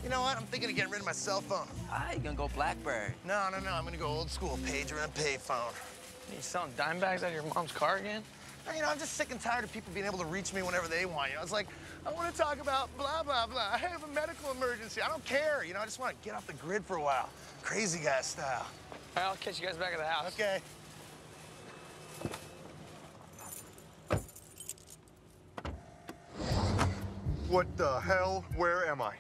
You know what? I'm thinking of getting rid of my cell phone. You gonna go BlackBerry? No. I'm gonna go old school, pager and a payphone. You selling dime bags out of your mom's car again? You know, I'm just sick and tired of people being able to reach me whenever they want. You know, it's like, I want to talk about blah, blah, blah. I have a medical emergency. I don't care. You know, I just want to get off the grid for a while. Crazy guy style. All right, I'll catch you guys back at the house. Okay. What the hell? Where am I?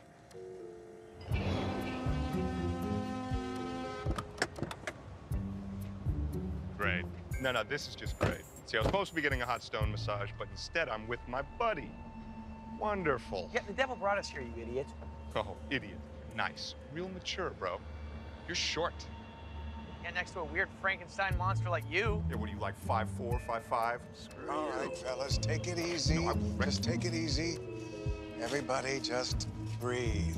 Great. No, this is just great. See, I was supposed to be getting a hot stone massage, but instead I'm with my buddy. Wonderful. Yeah, the devil brought us here, you idiot. Oh, idiot. Nice. Real mature, bro. You're short. Yeah, next to a weird Frankenstein monster like you. Yeah, what are you, like 5'4", 5'5"? Screw All you. right, fellas, take it easy. No, just take it easy. Everybody just breathe.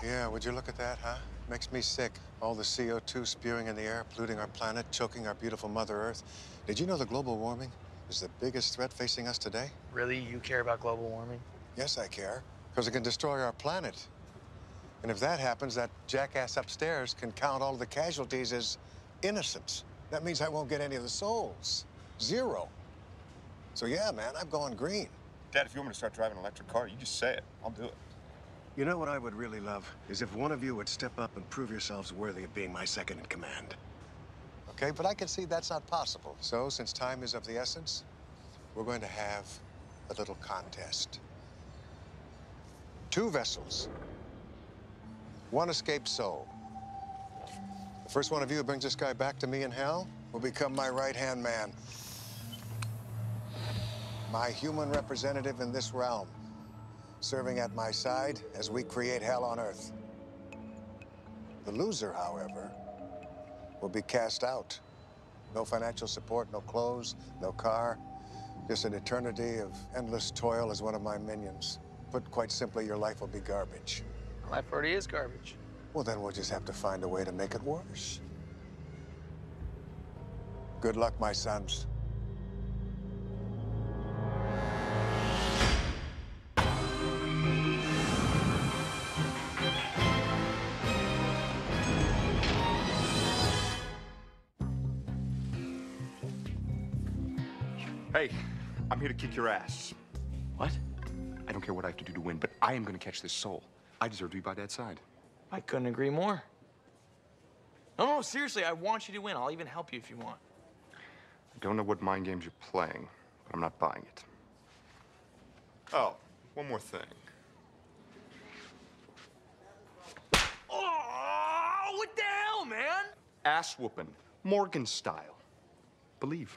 Yeah, would you look at that, huh? Makes me sick. All the CO2 spewing in the air, polluting our planet, choking our beautiful Mother Earth. Did you know that global warming is the biggest threat facing us today? Really? You care about global warming? Yes, I care, because it can destroy our planet. And if that happens, that jackass upstairs can count all of the casualties as innocents. That means I won't get any of the souls. 0. So yeah, man, I'm going green. Dad, if you want me to start driving an electric car, you just say it. I'll do it. You know what I would really love is if one of you would step up and prove yourselves worthy of being my second in command. Okay, but I can see that's not possible. So, since time is of the essence, we're going to have a little contest. 2 vessels. 1 escaped soul. The first one of you who brings this guy back to me in hell will become my right-hand man. My human representative in this realm, serving at my side as we create hell on Earth. The loser, however, will be cast out. No financial support, no clothes, no car, just an eternity of endless toil as one of my minions. Put quite simply, your life will be garbage. Life already is garbage. Well, then we'll just have to find a way to make it worse. Good luck, my sons. Hey, I'm here to kick your ass. What? I don't care what I have to do to win, but I am going to catch this soul. I deserve to be by Dad's side. I couldn't agree more. No, seriously, I want you to win. I'll even help you if you want. I don't know what mind games you're playing, but I'm not buying it. Oh, one more thing. Oh, what the hell, man? Ass whooping, Morgan style. Believe.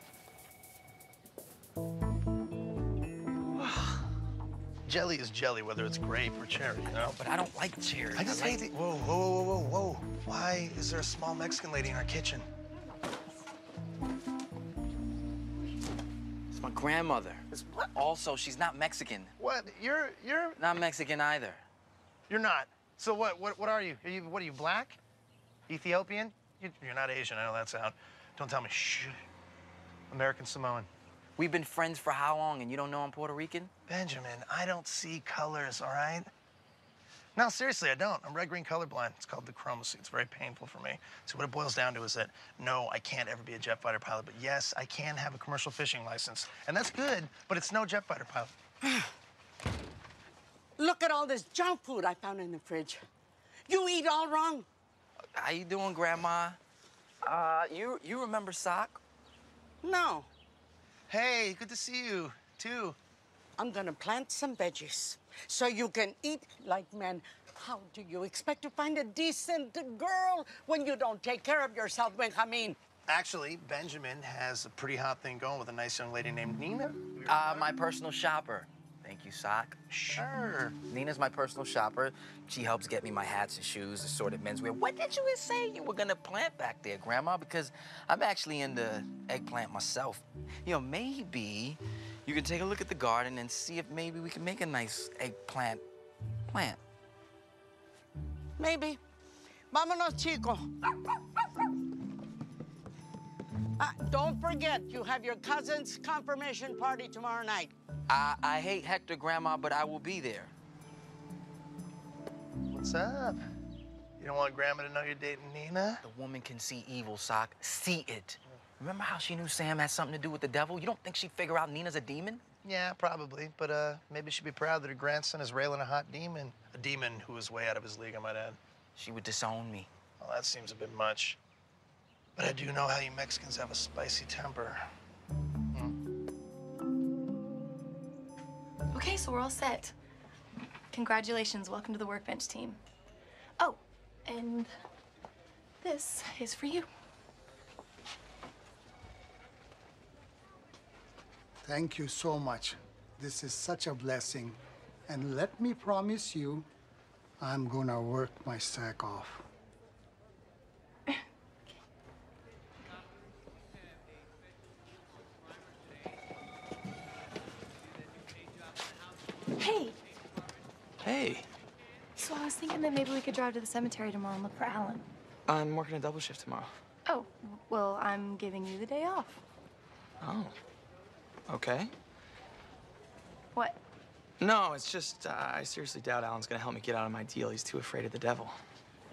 Jelly is jelly, whether it's grape or cherry, you know? But I don't like cherry. I just hate it. Whoa. Why is there a small Mexican lady in our kitchen? It's my grandmother. What? Also, she's not Mexican. What? You're Not Mexican either. You're not. So what are you? What are you, black? Ethiopian? You're not Asian, I know that's out. Don't tell me. Shh. American Samoan. We've been friends for how long, and you don't know I'm Puerto Rican? Benjamin, I don't see colors, all right? No, seriously, I don't. I'm red-green colorblind. It's called dechromacy. It's very painful for me. So what it boils down to is that, no, I can't ever be a jet fighter pilot, but yes, I can have a commercial fishing license. And that's good, but it's no jet fighter pilot. Look at all this junk food I found in the fridge. You eat all wrong. How you doing, Grandma? You remember Sock? No, Hey, good to see you, too. I'm gonna plant some veggies so you can eat like men. How do you expect to find a decent girl when you don't take care of yourself, Benjamin? Actually, Benjamin has a pretty hot thing going with a nice young lady named Nina. My personal shopper. Thank you, Sock. Sure. Nina's my personal shopper. She helps get me my hats and shoes, assorted menswear. What did you say you were gonna plant back there, Grandma? Because I'm actually into eggplant myself. You know, maybe you can take a look at the garden and see if maybe we can make a nice eggplant plant. Maybe. Vámonos, chico. Don't forget, you have your cousin's confirmation party tomorrow night. I hate Hector, Grandma, but I will be there. What's up? You don't want Grandma to know you're dating Nina? The woman can see evil, Sock. See it. Remember how she knew Sam had something to do with the devil? You don't think she'd figure out Nina's a demon? Yeah, probably. But maybe she'd be proud that her grandson is railing a hot demon. A demon who is way out of his league, I might add. She would disown me. Well, that seems a bit much. But I do know how you Mexicans have a spicy temper. Okay, so we're all set. Congratulations, welcome to the workbench team. Oh, and this is for you. Thank you so much. This is such a blessing. And let me promise you, I'm gonna work my sack off. Hey, Hey, so I was thinking that maybe we could drive to the cemetery tomorrow and look for Alan. I'm working a double shift tomorrow. Oh, well, I'm giving you the day off. Oh, okay. What? No, it's just, I seriously doubt Alan's gonna help me get out of my deal. He's too afraid of the devil.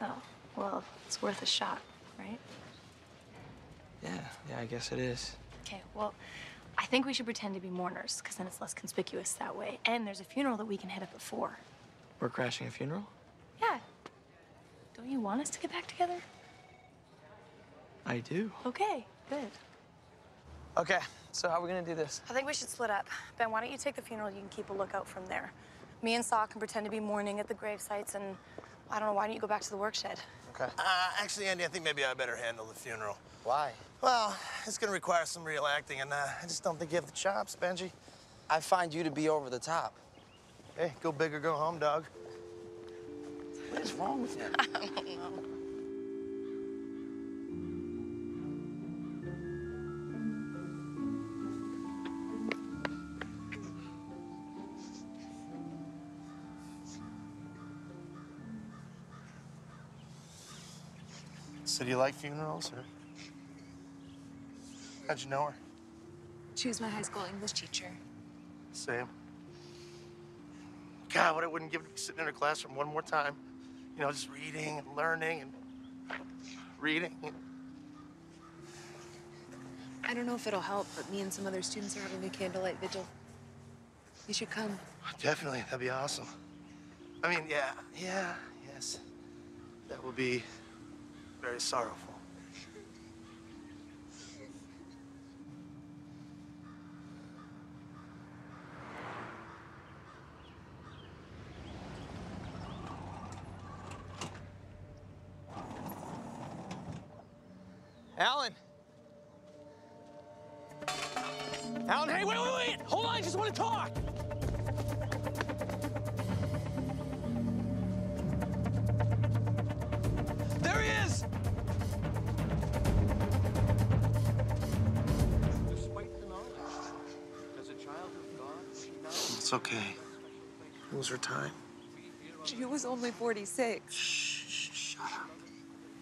Oh, well, it's worth a shot, right? Yeah, I guess it is. Okay, well, I think we should pretend to be mourners, because then it's less conspicuous that way. And there's a funeral that we can hit up at 4. We're crashing a funeral? Yeah. Don't you want us to get back together? I do. Okay, good. Okay, so how are we gonna do this? I think we should split up. Ben, why don't you take the funeral? You can keep a lookout from there. Me and Saw can pretend to be mourning at the grave sites, and I don't know, why don't you go back to the work shed? Okay. Actually, Andy, I think maybe I better handle the funeral. Why? Well, it's gonna require some real acting, and I just don't think you have the chops, Benji. I find you to be over the top. Hey, go big or go home, dog. What is wrong with him? I don't know. So do you like funerals, or how'd you know her? She was my high school English teacher. Same. God, what I wouldn't give to be sitting in her classroom one more time. You know, just reading and learning and reading. I don't know if it'll help, but me and some other students are having a candlelight vigil. You should come. Definitely, that'd be awesome. I mean, yes. That would be very sorrowful. Alan! Alan, hey, wait! Hold on, I just want to talk! There he is! Despite the knowledge, as a child of God, she now... It's okay. It was her time. She was only 46. Shut up.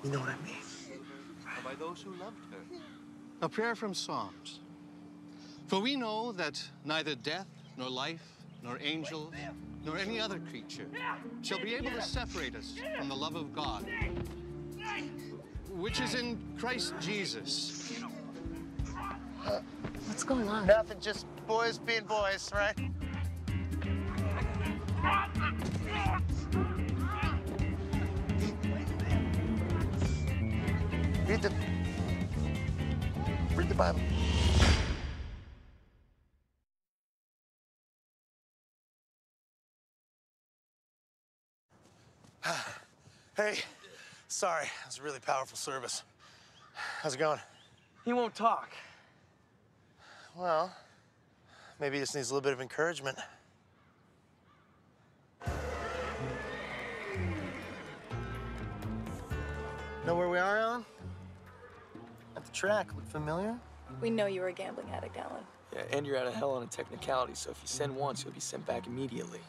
You know what I mean. by those who loved her. A prayer from Psalms. For we know that neither death, nor life, nor angels, nor any other creature shall be able to separate us from the love of God, which is in Christ Jesus. What's going on? Nothing, just boys being boys, right? Read the Bible. Hey, sorry, it was a really powerful service. How's it going? He won't talk. Well, maybe he just needs a little bit of encouragement. Know where we are, Alan? At the track. Look familiar? We know you were a gambling addict, Alan. Yeah, and you're out of hell on a technicality, so if you send once, you'll be sent back immediately.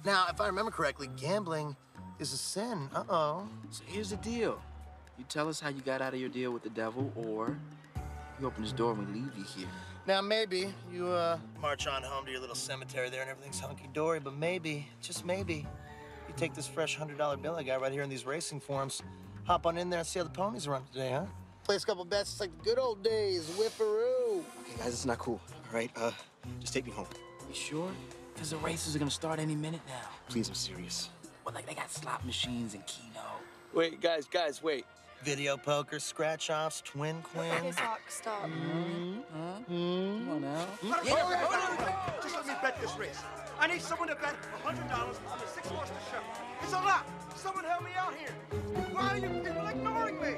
Now, if I remember correctly, gambling is a sin. Uh-oh. So here's the deal. You tell us how you got out of your deal with the devil, or You open this door and we leave you here. Now, maybe you march on home to your little cemetery there and everything's hunky-dory, but maybe, just maybe, you take this fresh $100 bill I got right here in these racing forums, hop on in there and see how the ponies run today, huh? Place a couple bets. It's like the good old days. Whipperoo. Okay, guys, it's not cool. All right, just take me home. You sure? Because the races are gonna start any minute now. Please, I'm serious. Well, like, they got slot machines and Keno. Wait, guys, wait. Video poker, scratch-offs, twin Okay, queens. stop. Come on now. Just let me bet this race. I need someone to bet $100 on the 6 horse to show. It's a lot. Someone help me out here. Why are you people ignoring me?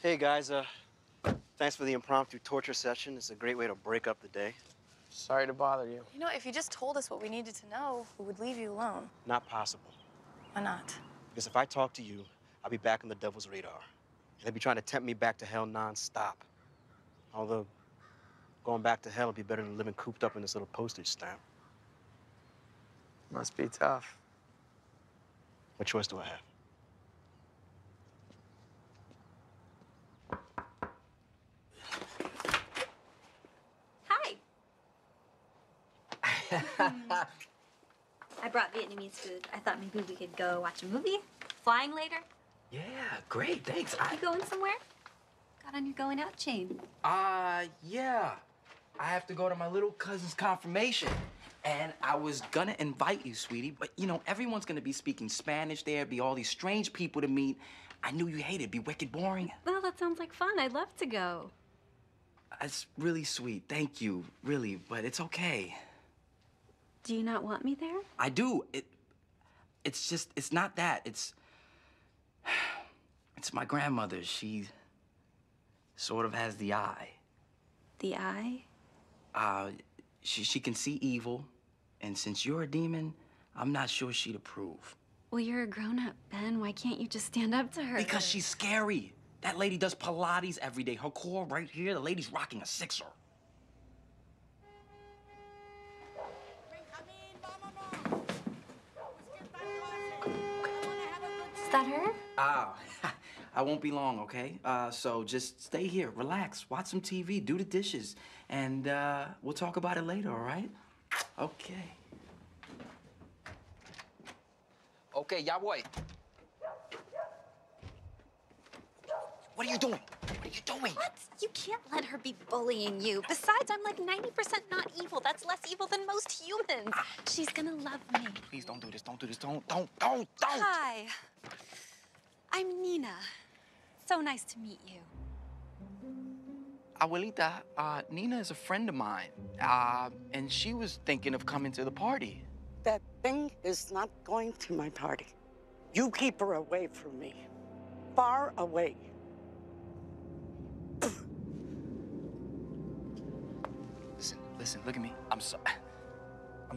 Hey, guys, thanks for the impromptu torture session. It's a great way to break up the day. Sorry to bother you. You know, if you just told us what we needed to know, we would leave you alone. Not possible. Why not? Because if I talk to you, I'll be back on the devil's radar. And they'll be trying to tempt me back to hell non-stop. Although, going back to hell would be better than living cooped up in this little postage stamp. Must be tough. What choice do I have? I brought Vietnamese food. I thought maybe we could go watch a movie. Flying later. Yeah, great, thanks. You going somewhere? Got on your going out chain. Yeah. I have to go to my little cousin's confirmation. And I was gonna invite you, sweetie, but you know, everyone's gonna be speaking Spanish there, be all these strange people to meet. I knew you hated it, be wicked boring. Well, that sounds like fun. I'd love to go. It's really sweet, thank you, really, but it's okay. Do you not want me there? I do. It's not that. It's my grandmother. She sort of has the eye. The eye? She can see evil, and since you're a demon, I'm not sure she'd approve. Well, you're a grown-up, Ben. Why can't you just stand up to her? Because she's scary. That lady does Pilates every day. Her core right here, the lady's rocking a sixer. Is that her? I won't be long, okay? So just stay here, relax, watch some TV, do the dishes, and we'll talk about it later, all right? Okay. Okay, ya voy. What are you doing? What are you doing? What? You can't let her be bullying you. Besides, I'm like 90% not evil. That's less evil than most humans. She's gonna love me. Please don't do this, don't do this, don't. Hi. I'm Nina. So nice to meet you. Abuelita, Nina is a friend of mine, and she was thinking of coming to the party. That thing is not going to my party. You keep her away from me. Far away. Listen, look at me. I'm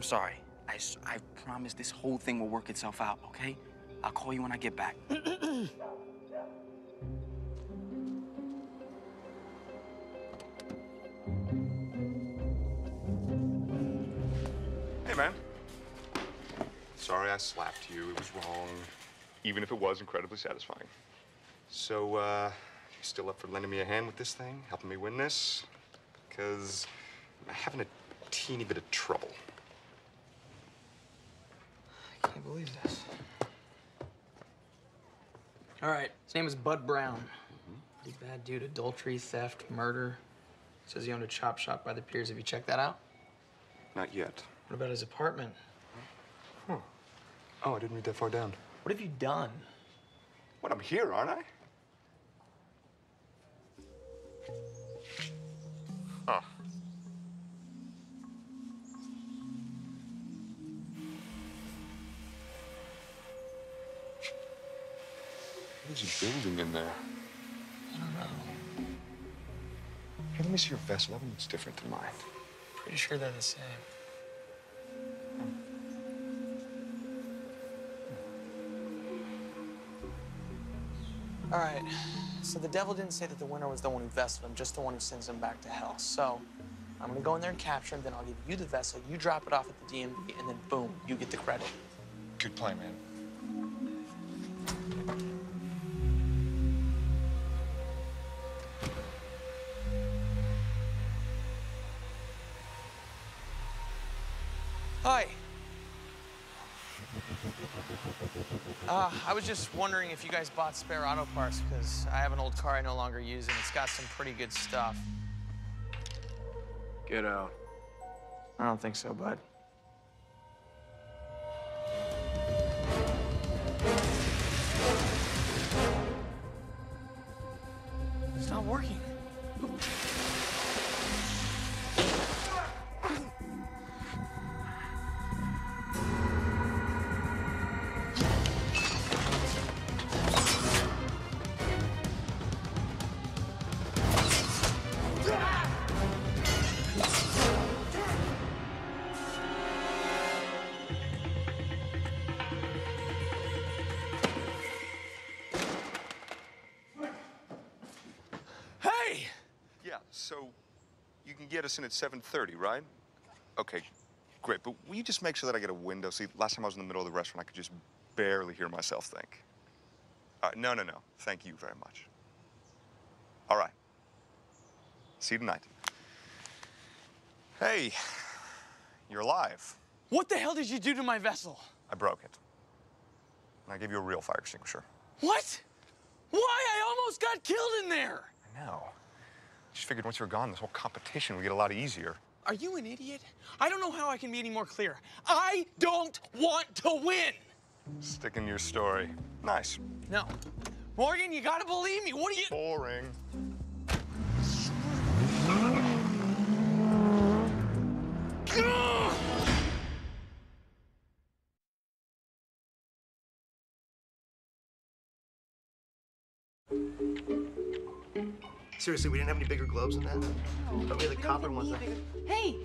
sorry. I promise this whole thing will work itself out, okay? I'll call you when I get back. Hey, man. Sorry I slapped you. It was wrong, even if it was incredibly satisfying. So, you still up for lending me a hand with this thing? Helping me win this? Because I'm having a teeny bit of trouble. I can't believe this. All right, his name is Bud Brown. Pretty bad dude, adultery, theft, murder. Says he owned a chop shop by the piers. Have you checked that out? Not yet. What about his apartment? Huh. Oh, I didn't read that far down. What have you done? What, I'm here, aren't I? Huh. What is he building in there? I don't know. Hey, let me see your vest. That one looks different than mine. Pretty sure they're the same. All right, so the devil didn't say that the winner was the one who vested him, just the one who sends him back to hell. So I'm gonna go in there and capture him, then I'll give you the vessel, you drop it off at the DMV, and then boom, you get the credit. Good plan, man. Hi. I was just wondering if you guys bought spare auto parts, because I have an old car I no longer use, and it's got some pretty good stuff. Get out. I don't think so, bud. It's not working. Hey! Yeah, so you can get us in at 7:30, right? Okay, great. But will you just make sure that I get a window? See, last time I was in the middle of the restaurant, I could just barely hear myself think. All right, no. Thank you very much. All right. See you tonight. Hey, you're alive. What the hell did you do to my vessel? I broke it. And I gave you a real fire extinguisher. What? Why? I almost got killed in there. I know. Just figured once you were gone, this whole competition would get a lot easier. Are you an idiot? I don't know how I can be any more clear. I don't want to win. Sticking to your story. Nice. No. Morgan, you gotta believe me. What are you... Boring. Seriously, we didn't have any bigger globes than that? But we had the copper ones. Hey,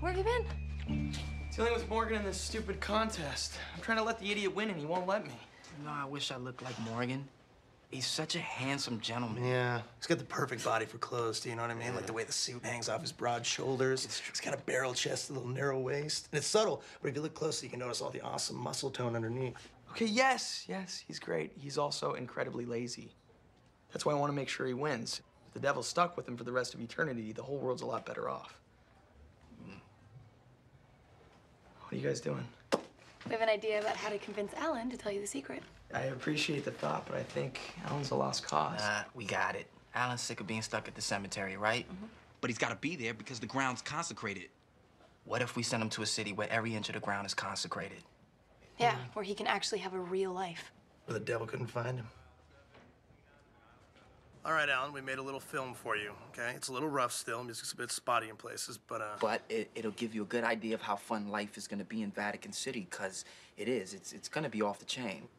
where have you been? Dealing with Morgan in this stupid contest. I'm trying to let the idiot win and he won't let me. You know, I wish I looked like Morgan. He's such a handsome gentleman. Yeah. He's got the perfect body for clothes, do you know what I mean? Like the way the suit hangs off his broad shoulders. He's got a barrel chest, a little narrow waist. And it's subtle, but if you look closely, you can notice all the awesome muscle tone underneath. Okay, yes, he's great. He's also incredibly lazy. That's why I want to make sure he wins. If the devil's stuck with him for the rest of eternity, the whole world's a lot better off. What are you guys doing? We have an idea about how to convince Alan to tell you the secret. I appreciate the thought, but I think Alan's a lost cause. We got it. Alan's sick of being stuck at the cemetery, right? But he's got to be there because the ground's consecrated. What if we send him to a city where every inch of the ground is consecrated? Yeah, where he can actually have a real life. Where the devil couldn't find him. All right, Alan, we made a little film for you, okay? It's a little rough still, music's a bit spotty in places, but But it'll give you a good idea of how fun life is going to be in Vatican City, because it is. It's going to be off the chain.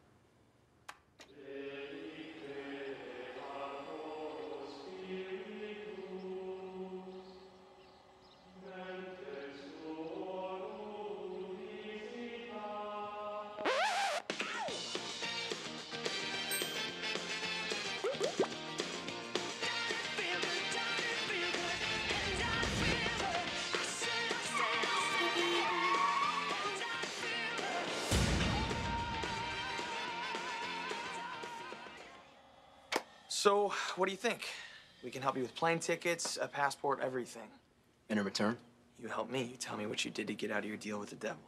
So, what do you think? We can help you with plane tickets, a passport, everything. In return? You help me. You tell me what you did to get out of your deal with the devil.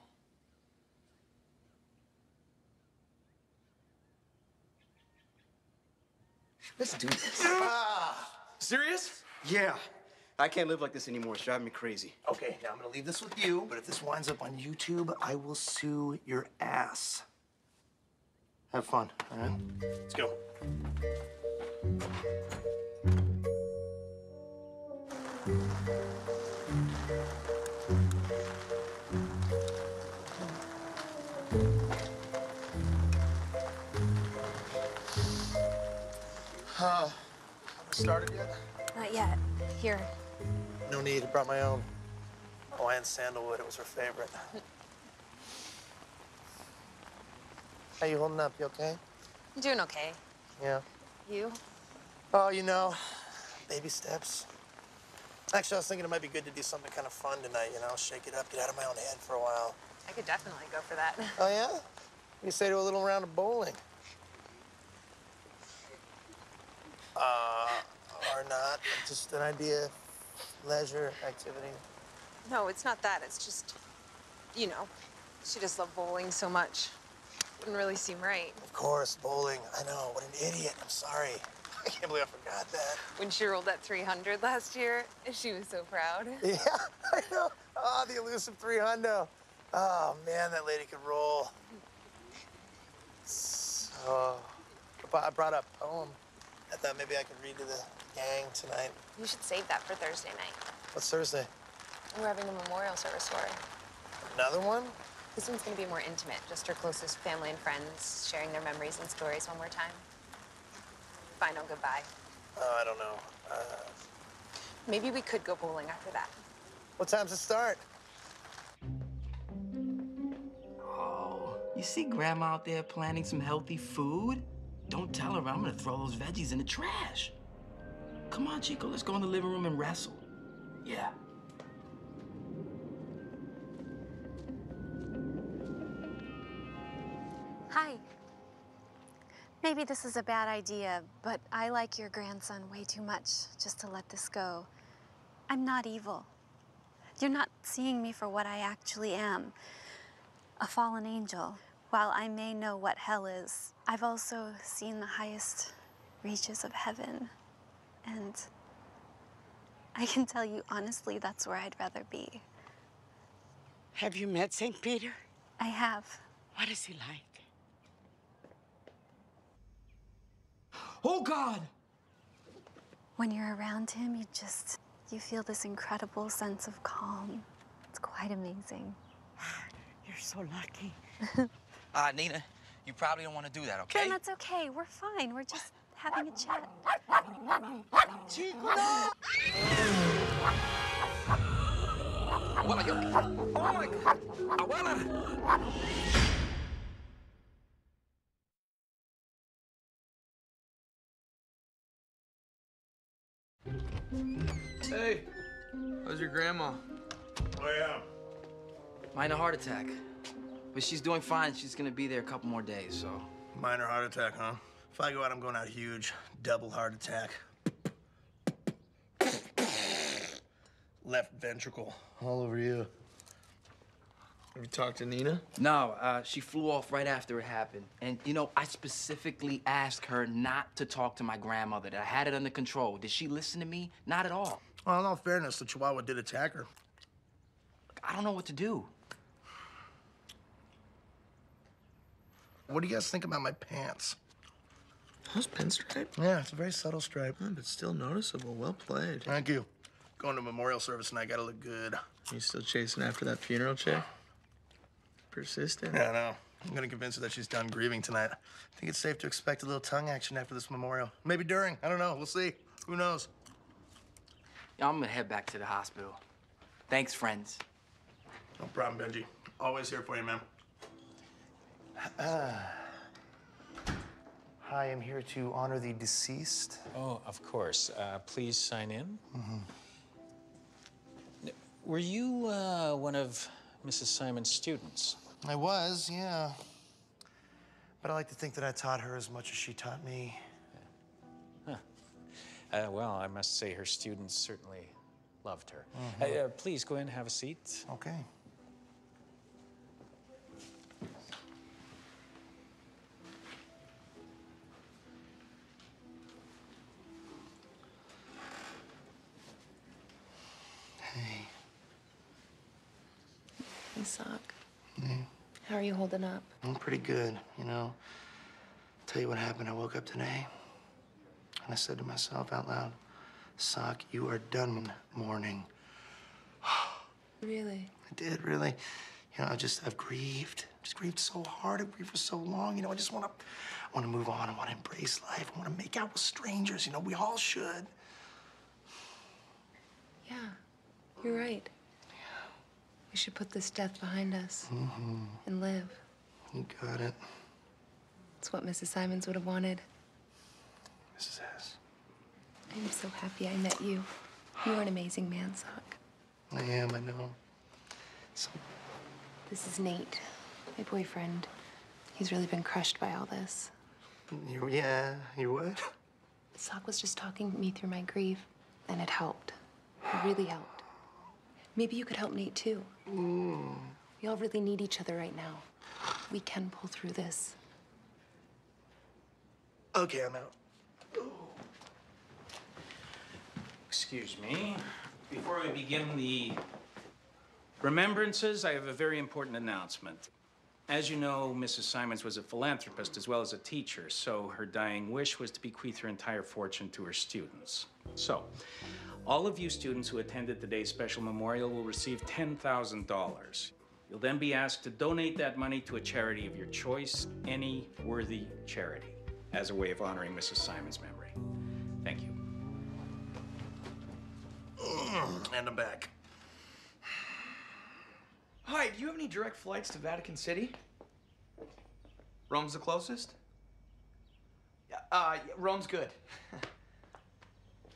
Let's do this. Serious? Yeah. I can't live like this anymore. It's driving me crazy. okay, now I'm gonna leave this with you, but if this winds up on YouTube, I will sue your ass. Have fun, all right? Let's go. Started yet? Not yet. Here. No need, I brought my own. Hawaiian sandalwood, it was her favorite. How you holding up, you okay? I'm doing okay. Yeah. You? Oh, you know, baby steps. Actually, I was thinking it might be good to do something kind of fun tonight, you know, shake it up, get out of my own head for a while. I could definitely go for that. Oh, yeah? You say to a little round of bowling? Or not. Just an idea, leisure, activity. No, it's not that. It's just, you know, she just loved bowling so much. Wouldn't really seem right. Of course, bowling. I know. What an idiot. I'm sorry. I can't believe I forgot that. When she rolled that 300 last year, she was so proud. Yeah, I know. Oh, the elusive 300. Oh, man, that lady could roll. So, I brought a poem. I thought maybe I could read to the gang tonight. You should save that for Thursday night. What's Thursday? We're having a memorial service for her. Another one? This one's gonna be more intimate, just her closest family and friends sharing their memories and stories one more time. Final goodbye. Oh, I don't know. Maybe we could go bowling after that. What time's it start? Oh, you see Grandma out there planning some healthy food? Don't tell her I'm gonna throw those veggies in the trash. Come on, Chico, let's go in the living room and wrestle. Yeah. Hi. Maybe this is a bad idea, but I like your grandson way too much just to let this go. I'm not evil. You're not seeing me for what I actually am, a fallen angel. While I may know what hell is, I've also seen the highest reaches of heaven. And I can tell you honestly, that's where I'd rather be. Have you met St. Peter? I have. What is he like? Oh, God! When you're around him, you feel this incredible sense of calm. It's quite amazing. You're so lucky. Nina, you probably don't want to do that, okay? Ken, that's okay. We're fine. We're just having a chat. Chico, no! Abuela, you... Oh, my God! Abuela! Hey, how's your grandma? Oh, yeah. Minor heart attack. But she's doing fine. She's gonna be there a couple more days, so. Minor heart attack, huh? If I go out, I'm going out huge. Double heart attack. Left ventricle. All over you. Have you talked to Nina? No, she flew off right after it happened. And, you know, I specifically asked her not to talk to my grandmother, that I had it under control. Did she listen to me? Not at all. Well, in all fairness, the Chihuahua did attack her. I don't know what to do. What do you guys think about my pants? Those pinstripe? Yeah, it's a very subtle stripe. Oh, but still noticeable. Well played. Thank you. Going to a memorial service and I gotta look good. You still chasing after that funeral chick? Persistent. Yeah, I know. I'm gonna convince her that she's done grieving tonight. I think it's safe to expect a little tongue action after this memorial. Maybe during. I don't know. We'll see. Who knows? Yeah, I'm gonna head back to the hospital. Thanks, friends. No problem, Benji. Always here for you, man. Hi, I'm here to honor the deceased. Oh, of course. Please sign in. Were you one of Mrs. Simon's students? I was, yeah. But I like to think that I taught her as much as she taught me. Huh. Well, I must say her students certainly loved her. Please go in and have a seat. Okay. Hey. Hey, Sock. Hey. How are you holding up? I'm pretty good, you know. Tell you what happened. I woke up today, and I said to myself out loud, Sock, you are done mourning. Really? I did, really. You know, I've grieved. Just grieved so hard. I've grieved for so long. You know, I want to move on. I want to embrace life. I want to make out with strangers. You know, we all should. Yeah, you're right. We should put this death behind us and live. You got it. It's what Mrs. Simons would have wanted. Mrs. S. I'm so happy I met you. You're an amazing man, Sock. I am, I know. So, This is Nate, my boyfriend. He's really been crushed by all this. You would? Sock was just talking me through my grief, and it helped. It really helped. Maybe you could help Nate, too. We all really need each other right now. We can pull through this. Okay, I'm out. Excuse me. Before we begin the remembrances, I have a very important announcement. As you know, Mrs. Simons was a philanthropist as well as a teacher, so her dying wish was to bequeath her entire fortune to her students. So, all of you students who attended today's special memorial will receive $10,000. You'll then be asked to donate that money to a charity of your choice, any worthy charity, as a way of honoring Mrs. Simons' memory. Thank you. And I'm back. Hi, do you have any direct flights to Vatican City? Rome's the closest? Yeah, Rome's good.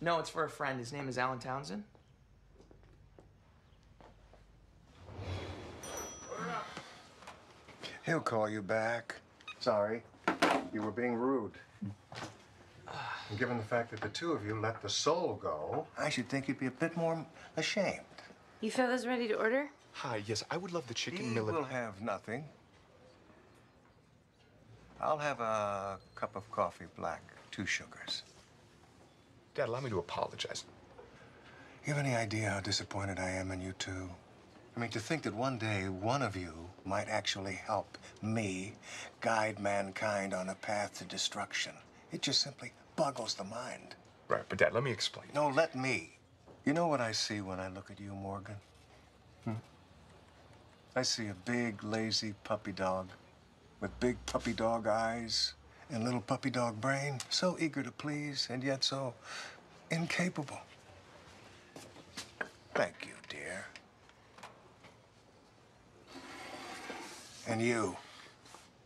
No, it's for a friend. His name is Alan Townsend. He'll call you back. Sorry, you were being rude. And given the fact that the two of you let the soul go, I should think you'd be a bit more ashamed. You fellas ready to order? Hi, yes, I would love the chicken He millet. will have nothing. I'll have a cup of coffee black, 2 sugars. Dad, allow me to apologize. You have any idea how disappointed I am in you two? I mean, to think that one day one of you might actually help me guide mankind on a path to destruction. It just simply boggles the mind. Right, but Dad, let me explain. No, let me. You know what I see when I look at you, Morgan? I see a big, lazy puppy dog with big puppy dog eyes and little puppy dog brain, so eager to please and yet so incapable. Thank you, dear. And you,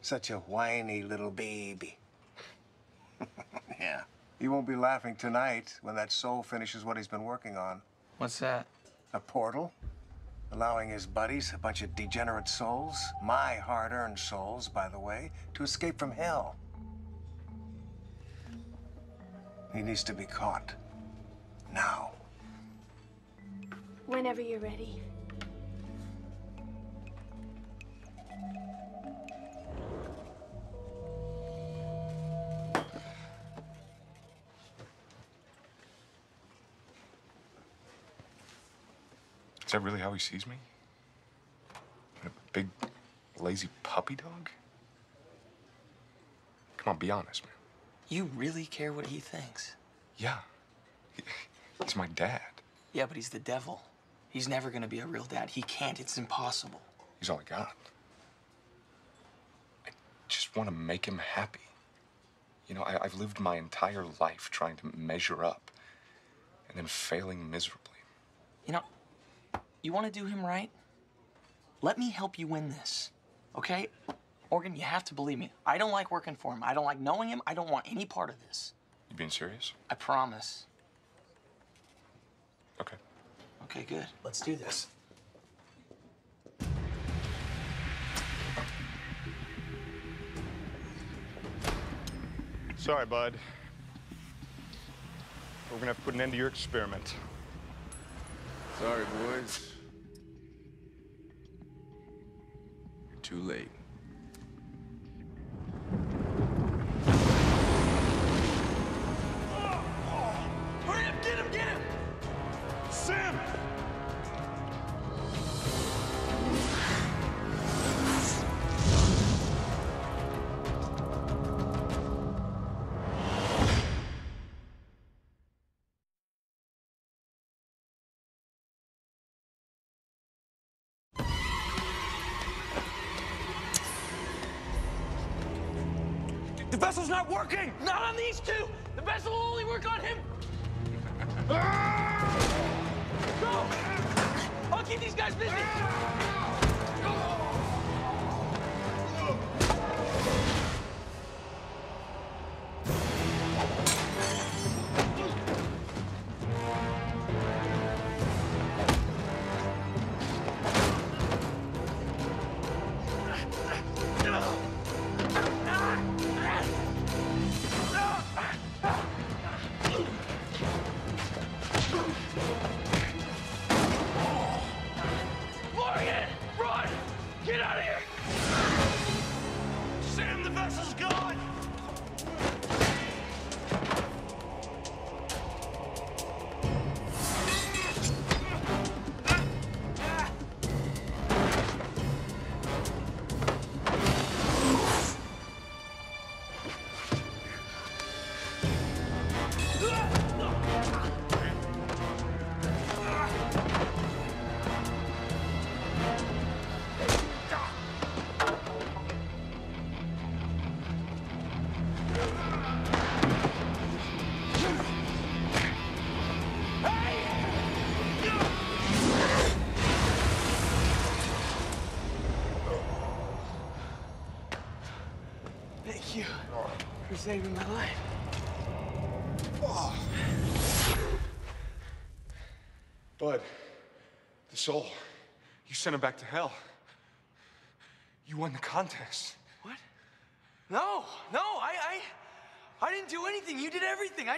such a whiny little baby. Yeah. You won't be laughing tonight when that soul finishes what he's been working on. What's that? A portal, allowing his buddies, a bunch of degenerate souls, my hard-earned souls, by the way, to escape from hell. He needs to be caught. Now. Whenever you're ready. Is that really how he sees me? A big, lazy puppy dog? Come on, be honest, man. You really care what he thinks? Yeah. He's my dad. Yeah, but he's the devil. He's never gonna be a real dad. He can't. It's impossible. He's all I got. I just want to make him happy. You know, I've lived my entire life trying to measure up and then failing miserably. You know, you want to do him right? Let me help you win this, okay? Morgan, you have to believe me. I don't like working for him. I don't like knowing him. I don't want any part of this. You being serious? I promise. Okay. Okay, good. Let's do this. Sorry, bud. We're gonna have to put an end to your experiment. Sorry, boys. You're too late. Hurry up, get him, get him! Sam! The vessel's not working! Not on these two! The vessel will only work on him! Go! I'll keep these guys busy! saving my life. Oh. Bud, the soul, you sent him back to hell. You won the contest. What? No, I didn't do anything. You did everything. I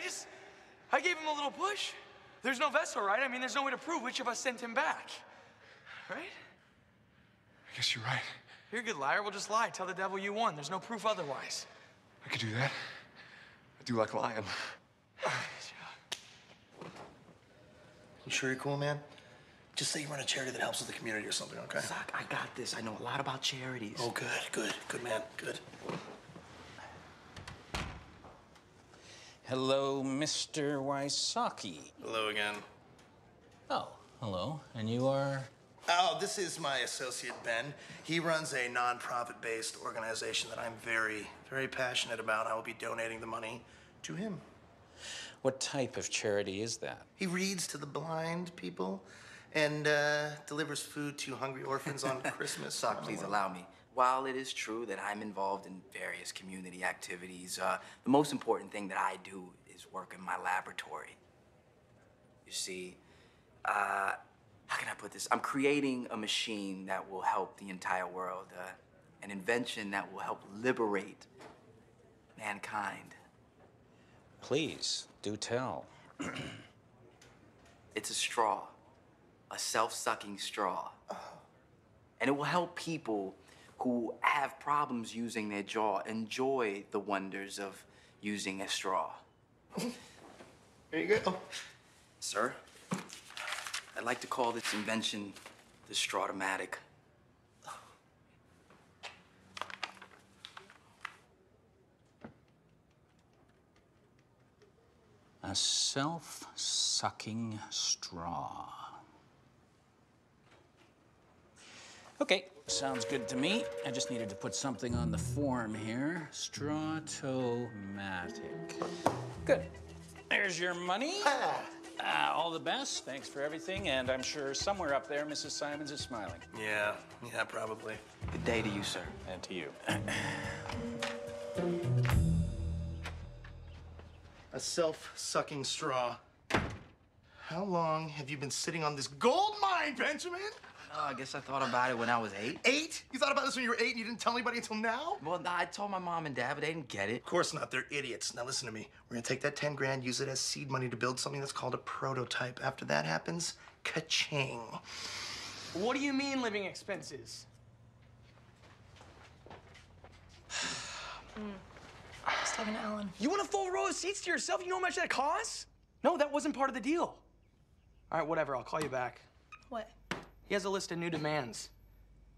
gave him a little push. There's no vessel, right? I mean, there's no way to prove which of us sent him back, right? I guess you're right. You're a good liar. We'll just lie. Tell the devil you won. There's no proof otherwise. I could do that. I do like lying. You sure you're cool, man? Just say you run a charity that helps with the community or something, okay? Sock, I got this. I know a lot about charities. Oh, good, man, good. Hello, Mr. Wysocki. Hello again. Oh, hello. And you are? Oh, this is my associate, Ben. He runs a non-profit-based organization that I'm very, very passionate about. I will be donating the money to him. What type of charity is that? He reads to the blind people and delivers food to hungry orphans on Christmas. Sock, please allow me. While it is true that I'm involved in various community activities, the most important thing that I do is work in my laboratory. You see, how can I put this? I'm creating a machine that will help the entire world, an invention that will help liberate mankind. Please, do tell. It's a straw, a self-sucking straw. And it will help people who have problems using their jaw enjoy the wonders of using a straw. There you go. Sir, I'd like to call this invention the Strawtomatic. A self-sucking straw. Okay, sounds good to me. I just needed to put something on the form here. Strawtomatic. Good. There's your money. All the best. Thanks for everything. And I'm sure somewhere up there, Mrs. Simons is smiling. Yeah, probably. Good day to you, sir. And to you. A self-sucking straw. How long have you been sitting on this gold mine, Benjamin? I guess I thought about it when I was 8. 8? You thought about this when you were 8 and you didn't tell anybody until now? Well, I told my mom and dad, but they didn't get it. Of course not. They're idiots. Now listen to me. We're gonna take that 10 grand, use it as seed money to build something that's called a prototype. After that happens, ka-ching. What do you mean living expenses? I was talking to Alan. You want a full row of seats to yourself? You know how much that costs? No, that wasn't part of the deal. All right, whatever. I'll call you back. What? He has a list of new demands.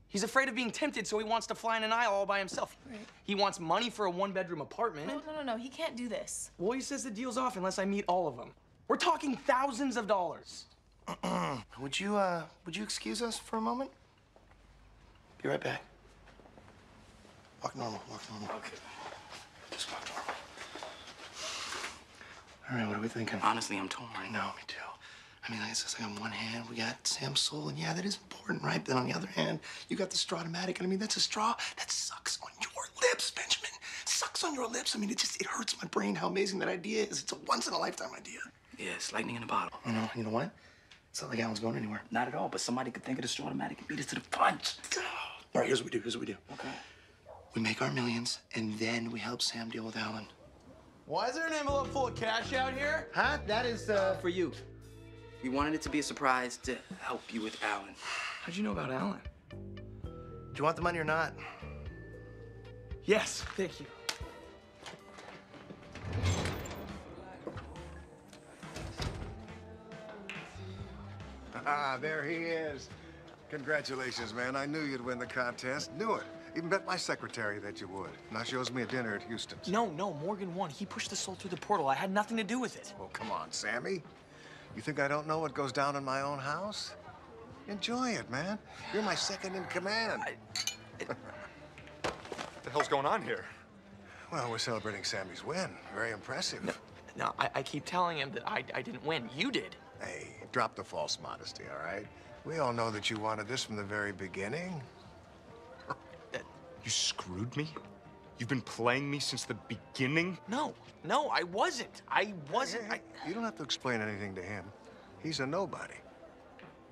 He's afraid of being tempted, so he wants to fly in an aisle all by himself. Right. He wants money for a one-bedroom apartment. No. He can't do this. Well, he says the deal's off unless I meet all of them. We're talking thousands of dollars. Would you excuse us for a moment? Be right back. Walk normal, walk normal. Okay. Just walk normal. All right, what are we thinking? Honestly, I'm torn. No, me too. I mean, like I said, on one hand, we got Sam's soul, and yeah, that is important, right? But then on the other hand, you got the Strawtomatic, and I mean, that's a straw that sucks on your lips, Benjamin. Sucks on your lips. I mean, it hurts my brain how amazing that idea is. It's a once-in-a-lifetime idea. Yeah, it's lightning in a bottle. You know what? It's not like Alan's going anywhere. Not at all, but somebody could think of the Strawtomatic and beat us to the punch. All right, here's what we do. Okay. We make our millions, and then we help Sam deal with Alan. Why is there an envelope full of cash out here? Huh? That is, for you. We wanted it to be a surprise to help you with Alan. How'd you know about Alan? Do you want the money or not? Yes, thank you. Ah, there he is. Congratulations, man. I knew you'd win the contest. Knew it. Even bet my secretary that you would. Now she owes me a dinner at Houston's. No, Morgan won. He pushed the soul through the portal. I had nothing to do with it. Oh, come on, Sammy. You think I don't know what goes down in my own house? Enjoy it, man. You're my second in command. What the hell's going on here? Well, we're celebrating Sammy's win. Very impressive. No, I keep telling him that I didn't win. You did. Hey, drop the false modesty, all right? We all know that you wanted this from the very beginning. You screwed me? You've been playing me since the beginning? No, I wasn't. I wasn't. Hey, you don't have to explain anything to him. He's a nobody.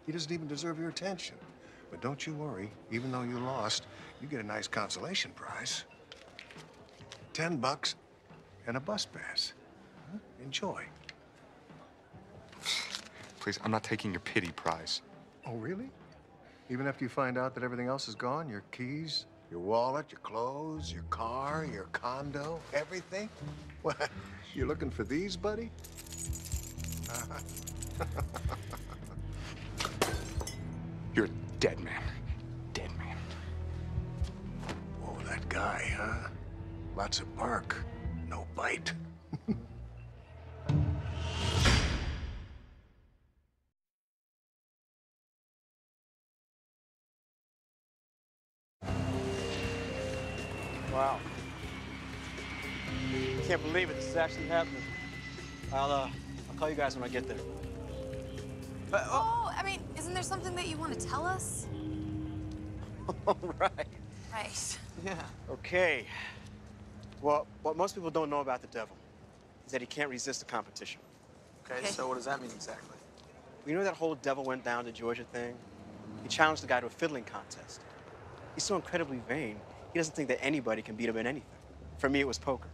He doesn't even deserve your attention. But don't you worry, even though you lost, you get a nice consolation prize. $10 and a bus pass. Huh? Enjoy. Please, I'm not taking your pity prize. Oh, really? Even after you find out that everything else is gone, your keys, your wallet, your clothes, your car, your condo, everything? What, you looking for these, buddy? You're a dead man. Dead man. Oh, that guy, huh? Lots of bark, no bite. Wow. Can't believe it. This is actually happening. I'll call you guys when I get there. Oh, I mean, isn't there something that you want to tell us? All right. Right. Yeah. Okay. Well, what most people don't know about the devil is that he can't resist the competition. Okay, so what does that mean exactly? You know that whole devil went down to Georgia thing? He challenged the guy to a fiddling contest. He's so incredibly vain, he doesn't think that anybody can beat him in anything. For me, it was poker.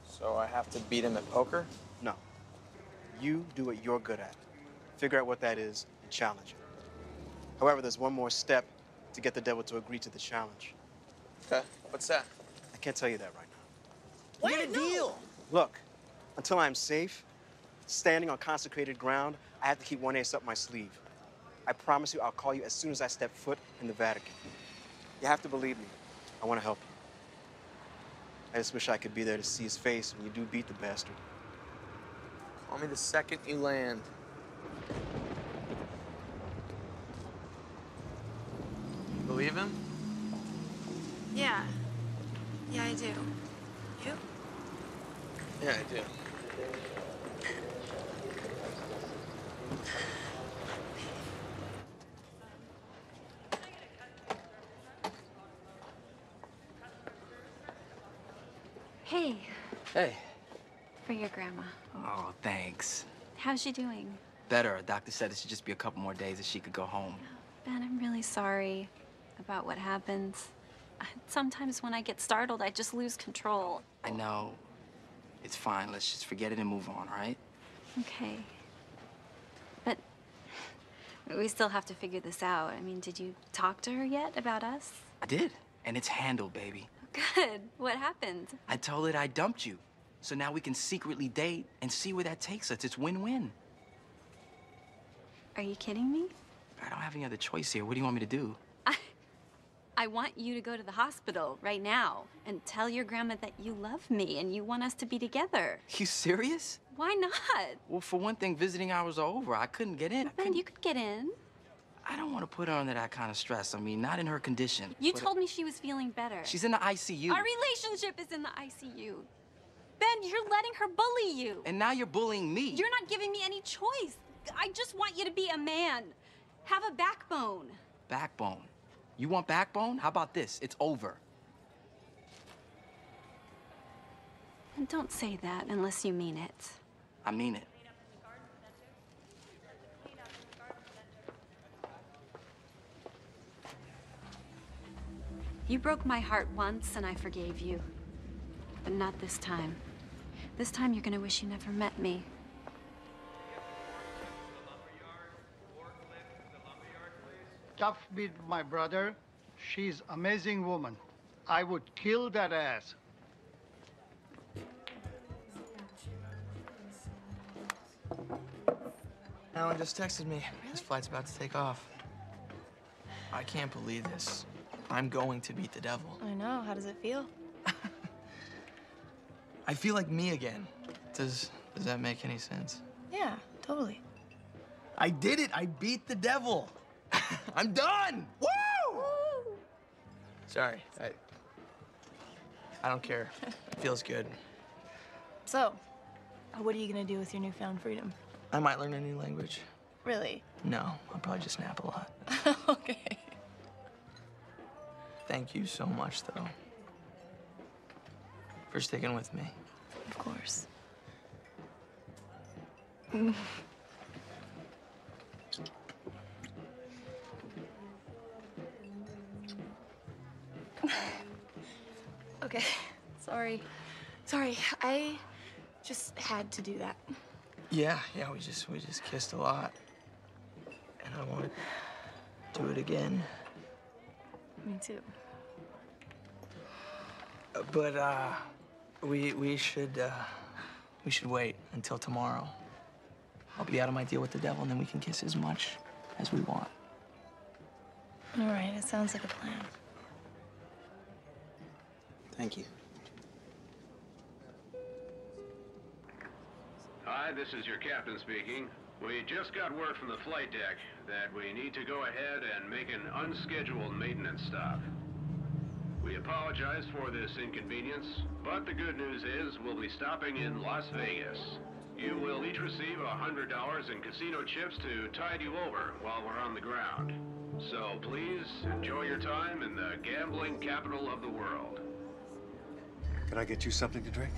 So I have to beat him at poker? No. You do what you're good at. Figure out what that is and challenge it. However, there's one more step to get the devil to agree to the challenge. Okay, what's that? I can't tell you that right now. We get a deal. Look, until I'm safe, standing on consecrated ground, I have to keep one ace up my sleeve. I promise you I'll call you as soon as I step foot in the Vatican. You have to believe me. I want to help you. I just wish I could be there to see his face when you do beat the bastard. Call me the second you land. Believe him? Yeah. Yeah, I do. You? Yeah, I do. Hey, Hey. for your grandma. Oh, thanks. How's she doing? Better. Doctor said it should just be a couple more days and she could go home. Ben, I'm really sorry about what happened. Sometimes when I get startled, I just lose control. I know. It's fine. Let's just forget it and move on, all right? Okay. But we still have to figure this out. I mean, did you talk to her yet about us? I did. And it's handled, baby. Good. What happened? I told her that I dumped you. So now we can secretly date and see where that takes us. It's win-win. Are you kidding me? I don't have any other choice here. What do you want me to do? I want you to go to the hospital right now and tell your grandma that you love me and you want us to be together. You serious? Why not? Well, for one thing, visiting hours are over. I couldn't get in. Ben, you could get in. I don't want to put her under that kind of stress. I mean, not in her condition. You But told me she was feeling better. she's in the ICU. Our relationship is in the ICU. Ben, you're letting her bully you. And now you're bullying me. You're not giving me any choice. I just want you to be a man. Have a backbone. Backbone. You want backbone? How about this? It's over. And don't say that unless you mean it. I mean it. You broke my heart once and I forgave you. But not this time. This time you're gonna wish you never met me. Tough with my brother. She's amazing woman. I would kill that ass. Alan just texted me. His flight's about to take off. I can't believe this. I'm going to beat the devil. I know. How does it feel? I feel like me again. Does that make any sense? Yeah, totally. I did it. I beat the devil. I'm done. Woo! Sorry. I don't care. It feels good. So, what are you gonna do with your newfound freedom? I might learn a new language. Really? No, I'll probably just nap a lot. Okay. Thank you so much, though. for sticking with me. Of course. Okay, sorry. Sorry, I just had to do that. Yeah, we just kissed a lot. And I want to do it again. Me too. But we should wait until tomorrow. I'll be out of my deal with the devil, and then we can kiss as much as we want. All right, it sounds like a plan. Thank you. Hi, this is your captain speaking. We just got word from the flight deck that we need to go ahead and make an unscheduled maintenance stop. We apologize for this inconvenience, but the good news is we'll be stopping in Las Vegas. You will each receive $100 in casino chips to tide you over while we're on the ground. So please enjoy your time in the gambling capital of the world. Can I get you something to drink?